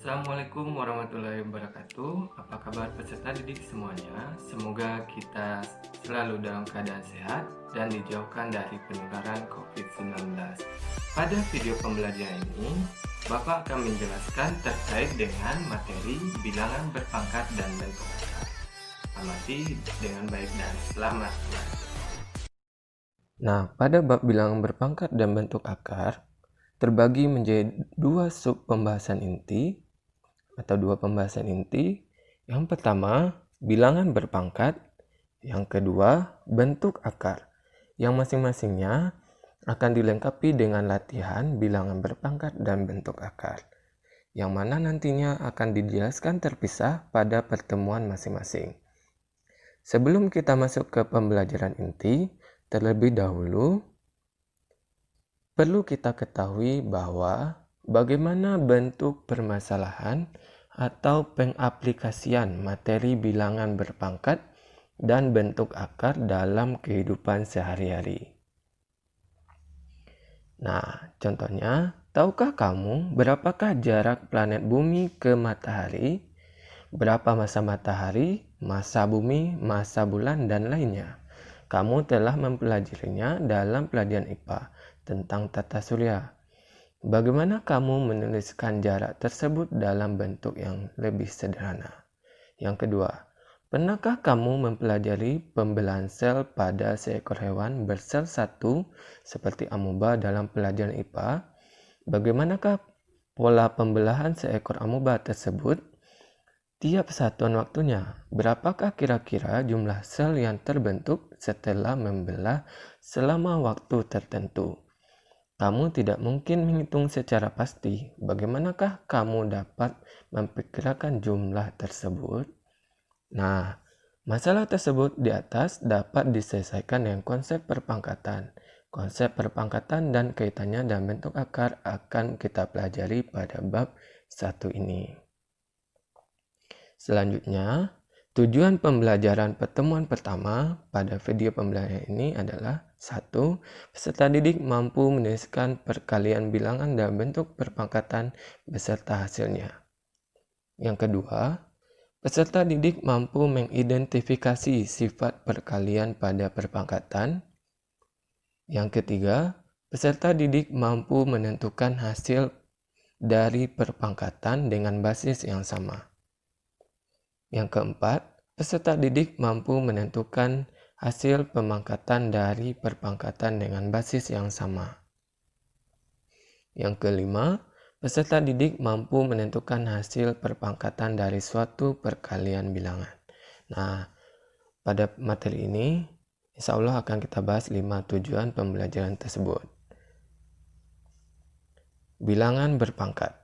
Assalamualaikum warahmatullahi wabarakatuh. Apa kabar peserta didik semuanya? Semoga kita selalu dalam keadaan sehat dan dijauhkan dari penularan COVID-19. Pada video pembelajaran ini, Bapak akan menjelaskan terkait dengan materi bilangan berpangkat dan bentuk akar. Amati dengan baik dan selamat belajar. Nah, pada bab bilangan berpangkat dan bentuk akar, terbagi menjadi dua sub pembahasan inti atau dua pembahasan inti. Yang pertama, bilangan berpangkat. Yang kedua, bentuk akar. Yang masing-masingnya akan dilengkapi dengan latihan bilangan berpangkat dan bentuk akar, yang mana nantinya akan dijelaskan terpisah pada pertemuan masing-masing. Sebelum kita masuk ke pembelajaran inti, terlebih dahulu perlu kita ketahui bahwa bagaimana bentuk permasalahan atau pengaplikasian materi bilangan berpangkat dan bentuk akar dalam kehidupan sehari-hari. Nah, contohnya, tahukah kamu berapakah jarak planet bumi ke matahari? Berapa masa matahari, masa bumi, masa bulan, dan lainnya? Kamu telah mempelajarinya dalam pelajaran IPA tentang tata surya. Bagaimana kamu menuliskan jarak tersebut dalam bentuk yang lebih sederhana? Yang kedua, pernahkah kamu mempelajari pembelahan sel pada seekor hewan bersel satu seperti amoeba dalam pelajaran IPA? Bagaimanakah pola pembelahan seekor amoeba tersebut? Tiap satuan waktunya, berapakah kira-kira jumlah sel yang terbentuk setelah membelah selama waktu tertentu? Kamu tidak mungkin menghitung secara pasti. Bagaimanakah kamu dapat memperkirakan jumlah tersebut? Nah, masalah tersebut di atas dapat diselesaikan dengan konsep perpangkatan. Konsep perpangkatan dan kaitannya dan bentuk akar akan kita pelajari pada bab 1 ini. Selanjutnya, tujuan pembelajaran pertemuan pertama pada video pembelajaran ini adalah 1. Peserta didik mampu menuliskan perkalian bilangan dalam bentuk perpangkatan beserta hasilnya. Yang kedua, peserta didik mampu mengidentifikasi sifat perkalian pada perpangkatan. Yang ketiga, peserta didik mampu menentukan hasil dari perpangkatan dengan basis yang sama. Yang keempat, peserta didik mampu menentukan hasil pemangkatan dari perpangkatan dengan basis yang sama. Yang kelima, peserta didik mampu menentukan hasil perpangkatan dari suatu perkalian bilangan. Nah, pada materi ini, insya Allah akan kita bahas 5 tujuan pembelajaran tersebut. Bilangan berpangkat.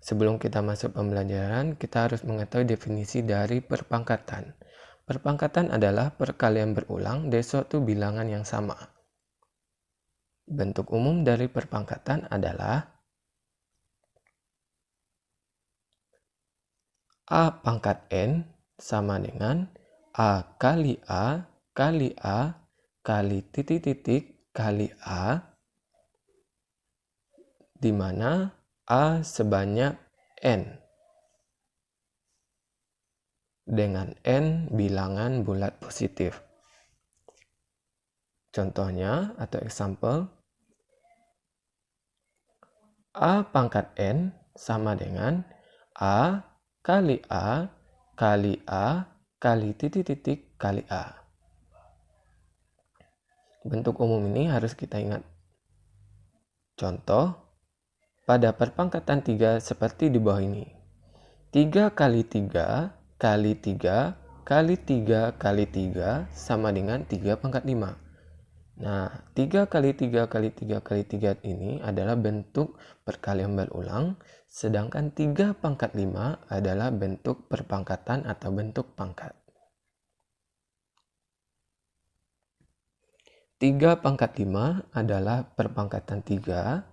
Sebelum kita masuk pembelajaran, kita harus mengetahui definisi dari perpangkatan. Perpangkatan adalah perkalian berulang dari suatu bilangan yang sama. Bentuk umum dari perpangkatan adalah A pangkat N sama dengan A kali A kali A kali titik-titik kali A, di mana A sebanyak N dengan N bilangan bulat positif. Contohnya atau example, A pangkat N sama dengan A kali A kali A kali titik-titik kali A. Bentuk umum ini harus kita ingat. Contoh, pada perpangkatan 3 seperti di bawah ini. 3 kali 3 kali 3 kali 3 kali 3 sama dengan 3 pangkat 5. Nah, 3 kali 3 kali 3 kali 3 ini adalah bentuk perkalian berulang, sedangkan 3 pangkat 5 adalah bentuk perpangkatan atau bentuk pangkat. 3 pangkat 5 adalah perpangkatan 3.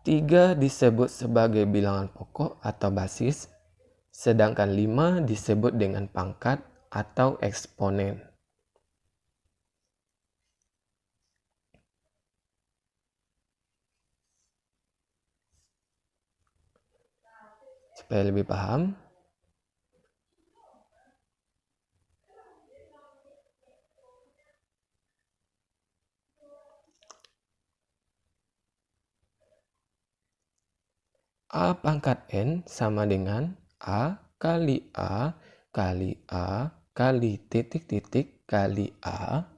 3 disebut sebagai bilangan pokok atau basis, sedangkan 5 disebut dengan pangkat atau eksponen. Supaya lebih paham, A pangkat N sama dengan A kali A kali A kali titik-titik kali A,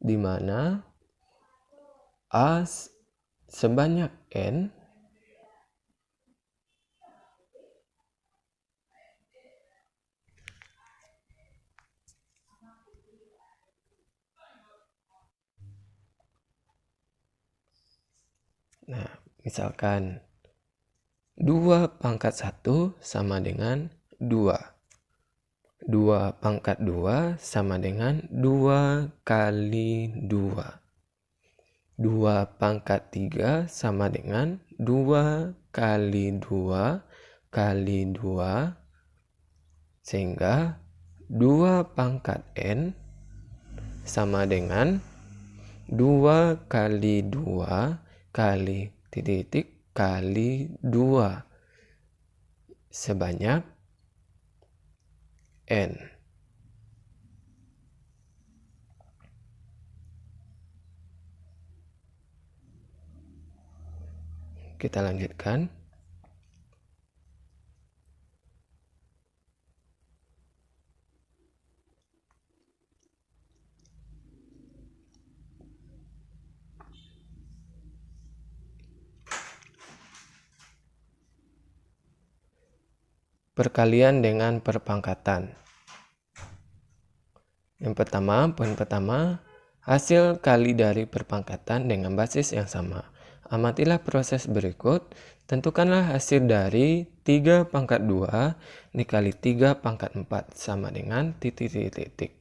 di mana A sebanyak N Nah, misalkan 2 pangkat 1 sama dengan 2. 2 pangkat 2 sama dengan 2 kali 2. 2 pangkat 3 sama dengan 2 kali 2 kali 2. Sehingga 2 pangkat N sama dengan 2 kali 2 kali titik kali 2 sebanyak N. Kita lanjutkan. Perkalian dengan perpangkatan. Yang pertama, poin pertama, hasil kali dari perpangkatan dengan basis yang sama. Amatilah proses berikut. Tentukanlah hasil dari 3 pangkat 2 dikali 3 pangkat 4 sama dengan titik-titik.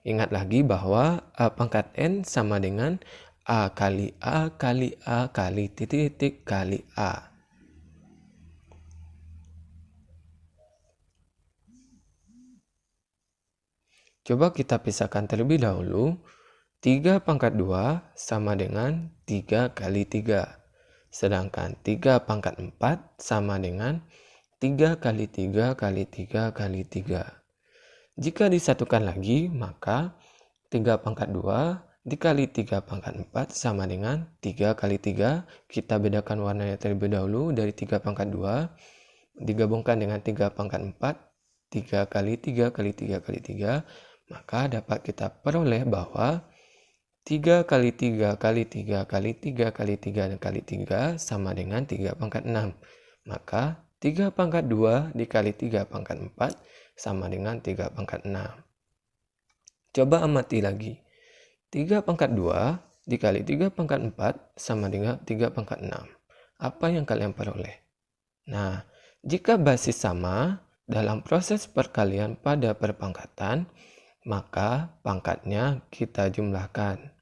Ingat lagi bahwa A pangkat N sama dengan A kali A kali A kali titik-titik kali A. Coba kita pisahkan terlebih dahulu. 3 pangkat 2 sama dengan 3 kali 3. Sedangkan 3 pangkat 4 sama dengan 3 kali 3 kali 3 kali 3. Jika disatukan lagi, maka 3 pangkat 2 dikali 3 pangkat 4 sama dengan 3 kali 3. Kita bedakan warnanya terlebih dahulu dari 3 pangkat 2. Digabungkan dengan 3 pangkat 4. 3 kali 3 kali 3 kali 3. Maka dapat kita peroleh bahwa 3 kali 3 kali 3 kali 3 kali 3 dan kali 3 sama dengan 3 pangkat 6. Maka 3 pangkat 2 dikali 3 pangkat 4 sama dengan 3 pangkat 6. Coba amati lagi. 3 pangkat 2 dikali 3 pangkat 4 sama dengan 3 pangkat 6. Apa yang kalian peroleh? Nah, jika basis sama dalam proses perkalian pada perpangkatan, maka pangkatnya kita jumlahkan.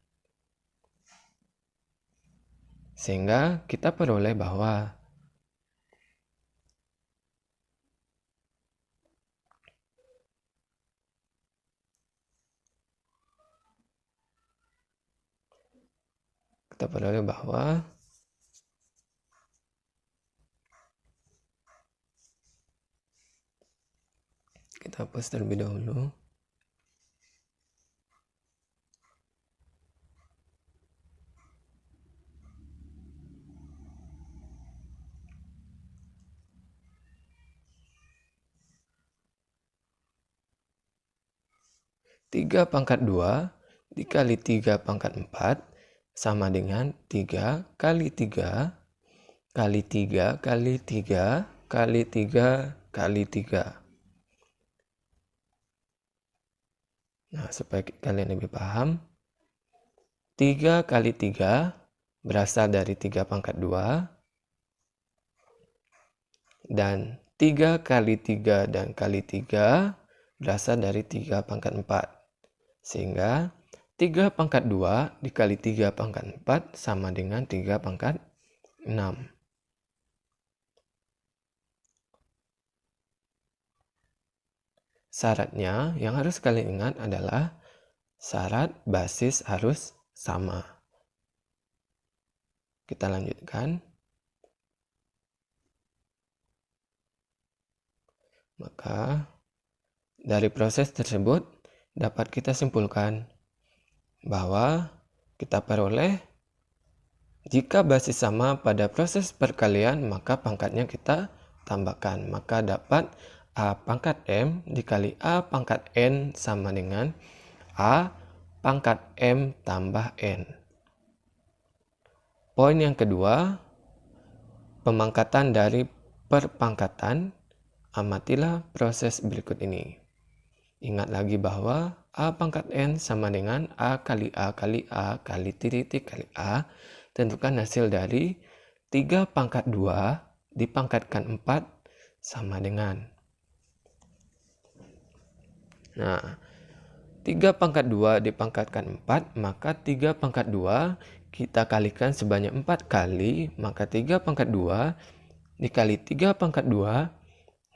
Sehingga kita peroleh bahwa kita hapus terlebih dahulu. Tiga pangkat 2 dikali 3 pangkat 4 sama dengan 3 kali 3 kali 3 kali 3 kali 3 kali 3. Nah, supaya kalian lebih paham, 3 kali 3 berasal dari 3 pangkat 2. Dan 3 kali 3 dan kali 3 berasal dari 3 pangkat 4. Sehingga 3 pangkat 2 dikali 3 pangkat 4 sama dengan 3 pangkat 6. Syaratnya yang harus kalian ingat adalah Syarat basis harus sama. Kita lanjutkan. Maka dari proses tersebut dapat kita simpulkan bahwa kita peroleh jika basis sama pada proses perkalian, maka pangkatnya kita tambahkan. Maka dapat A pangkat M dikali A pangkat N sama dengan A pangkat M tambah N. Poin yang kedua, pemangkatan dari perpangkatan. Amatilah proses berikut ini. Ingat lagi bahwa A pangkat N sama dengan A kali A kali A kali titik kali A. Tentukan hasil dari 3 pangkat 2 dipangkatkan 4 sama dengan. Nah, 3 pangkat 2 dipangkatkan 4, maka 3 pangkat 2 kita kalikan sebanyak 4 kali, maka 3 pangkat 2 dikali 3 pangkat 2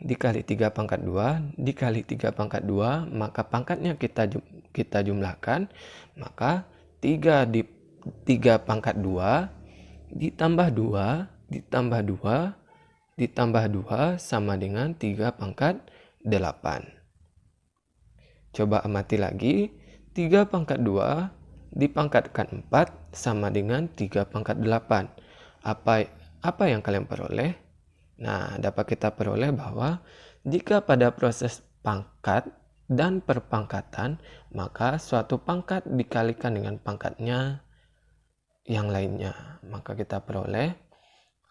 dikali 3 pangkat 2 dikali 3 pangkat 2, maka pangkatnya kita jumlahkan, maka 3 pangkat 2 ditambah 2 ditambah 2 ditambah 2 sama dengan 3 pangkat 8. Coba amati lagi, 3 pangkat 2 dipangkatkan 4 sama dengan 3 pangkat 8. Apa yang kalian peroleh? Nah, dapat kita peroleh bahwa jika pada proses pangkat dan perpangkatan, maka suatu pangkat dikalikan dengan pangkatnya yang lainnya. Maka kita peroleh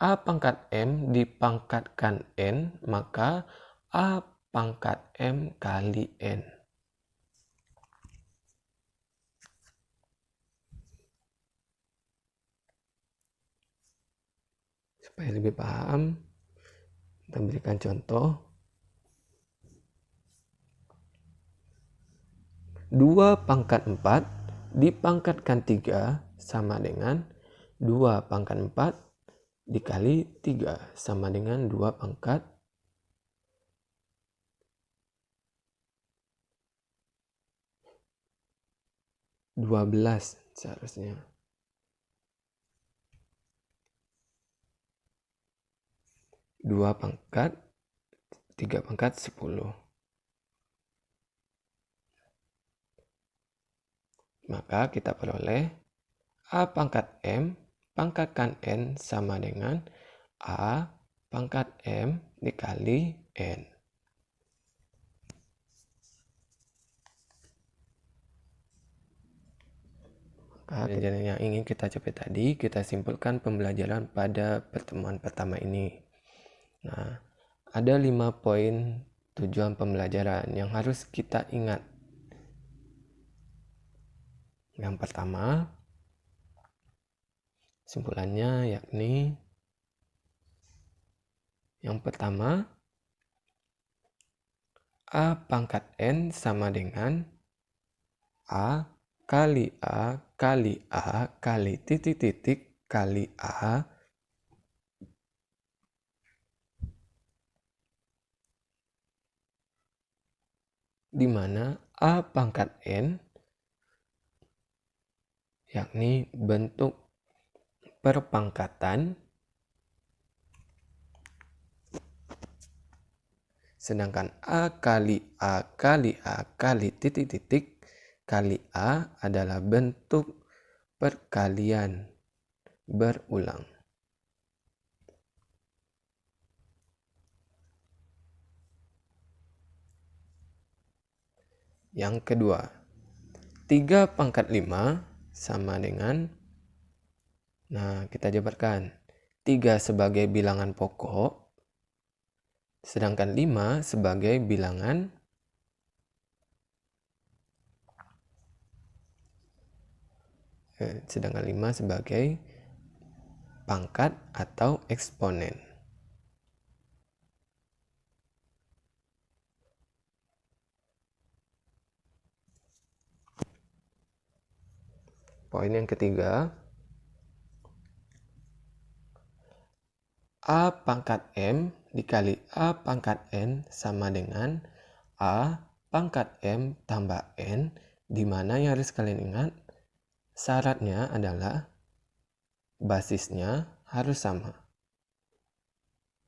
A pangkat M dipangkatkan N, maka A pangkat M kali N. Supaya lebih paham, kita berikan contoh. 2 pangkat 4 dipangkatkan 3 sama dengan 2 pangkat 4 dikali 3 sama dengan 2 pangkat 12 seharusnya. 2 pangkat 3 pangkat 10. Maka kita peroleh A pangkat M pangkatkan N sama dengan A pangkat M dikali N. Maka pelajaran yang ingin kita capai tadi, kita simpulkan pembelajaran pada pertemuan pertama ini. Nah, ada 5 poin tujuan pembelajaran yang harus kita ingat. Yang pertama, simpulannya yakni yang pertama, A pangkat N sama dengan A kali A kali A kali titik kali A di mana A pangkat N yakni bentuk perpangkatan, sedangkan A kali A kali A kali titik kali A adalah bentuk perkalian berulang. Yang kedua, 3 pangkat 5 sama dengan, nah kita jabarkan, 3 sebagai bilangan pokok, sedangkan 5 sebagai bilangan pangkat atau eksponen. Poin yang ketiga, A pangkat M dikali A pangkat N sama dengan A pangkat M tambah N di mana yang harus kalian ingat, syaratnya adalah basisnya harus sama.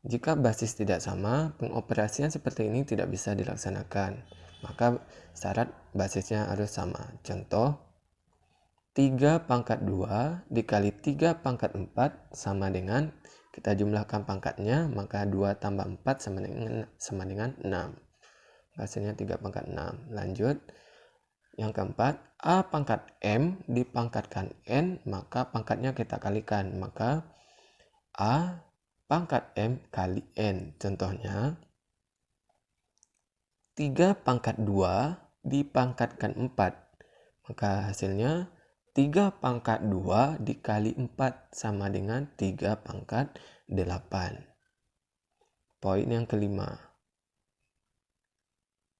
Jika basis tidak sama, pengoperasian seperti ini tidak bisa dilaksanakan. Maka syarat basisnya harus sama. Contoh, 3 pangkat 2 dikali 3 pangkat 4 sama dengan, kita jumlahkan pangkatnya, maka 2 tambah 4 sama dengan 6. Hasilnya 3 pangkat 6. Lanjut. Yang keempat, A pangkat M dipangkatkan N, maka pangkatnya kita kalikan. Maka A pangkat M kali N. Contohnya, 3 pangkat 2 dipangkatkan 4. Maka hasilnya 3 pangkat 2 dikali 4 sama dengan 3 pangkat 8. Poin yang kelima,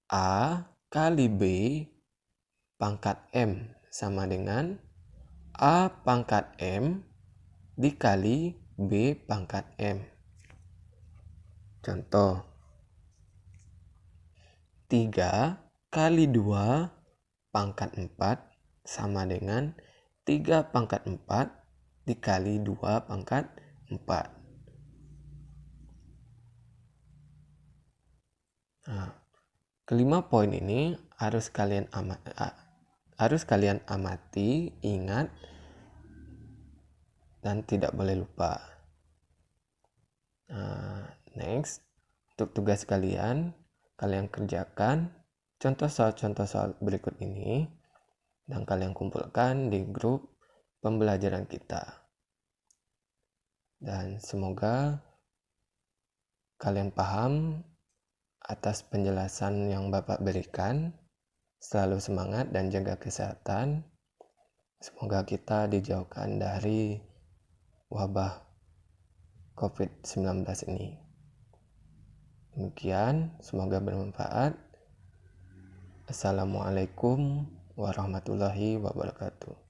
A kali B pangkat M sama dengan A pangkat M dikali B pangkat M. Contoh, 3 kali 2 pangkat 4 sama dengan 3 pangkat 4 dikali 2 pangkat 4. Nah, kelima poin ini harus kalian amati, ingat, dan tidak boleh lupa. Next, untuk tugas kalian kerjakan contoh soal berikut ini dan kalian kumpulkan di grup pembelajaran kita. Dan semoga kalian paham atas penjelasan yang Bapak berikan. Selalu semangat dan jaga kesehatan. Semoga kita dijauhkan dari wabah COVID-19 ini. Demikian, semoga bermanfaat. Assalamualaikum warahmatullahi wabarakatuh.